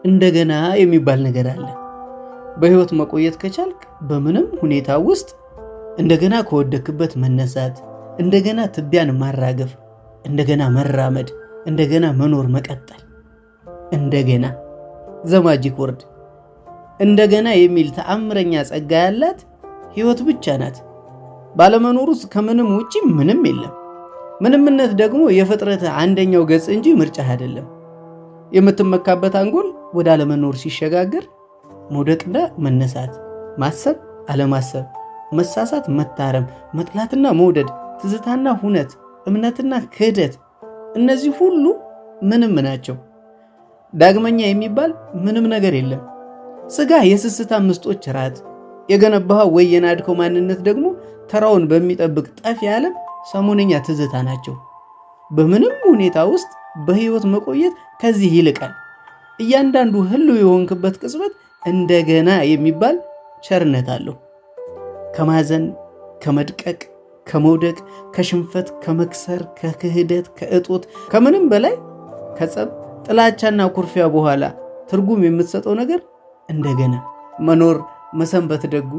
እንደገና የሚባል ነገር አለ። በህይወት መቆየት ከቻልክ በምንም ሁኔታ ውስጥ እንደገና ከወደክበት መነሳት፣ እንደገና ትቢያን ማራገፍ፣ እንደገና መራመድ፣ እንደገና መኖር መቀጠል። እንደገና ዘማጂክ ወርድ እንደገና የሚል ተአምረኛ ጸጋ ያላት ህይወት ብቻ ናት። ባለመኖር ውስጥ ከምንም ውጪ ምንም የለም። ምንምነት ደግሞ የፍጥረት አንደኛው ገጽ እንጂ ምርጫ አይደለም። የምትመካበት አንጎል ወደ አለመኖር ሲሸጋገር መውደቅና መነሳት፣ ማሰብ አለማሰብ፣ መሳሳት መታረም፣ መጥላትና መውደድ፣ ትዝታና ሁነት፣ እምነትና ክህደት፣ እነዚህ ሁሉ ምንም ናቸው። ዳግመኛ የሚባል ምንም ነገር የለም። ስጋ የስስታ ምስጦች ራት፣ የገነባኸው ወይ የናድከው ማንነት ደግሞ ተራውን በሚጠብቅ ጠፊ ዓለም ሰሞነኛ ትዝታ ናቸው። በምንም ሁኔታ ውስጥ በህይወት መቆየት ከዚህ ይልቃል። እያንዳንዱ ህልው የሆንክበት ቅጽበት እንደገና የሚባል ቸርነት አለው። ከማዘን፣ ከመድቀቅ፣ ከመውደቅ፣ ከሽንፈት፣ ከመክሰር፣ ከክህደት፣ ከእጦት፣ ከምንም በላይ ከጸብ፣ ጥላቻና ኩርፊያ በኋላ ትርጉም የምትሰጠው ነገር እንደገና መኖር፣ መሰንበት ደጉ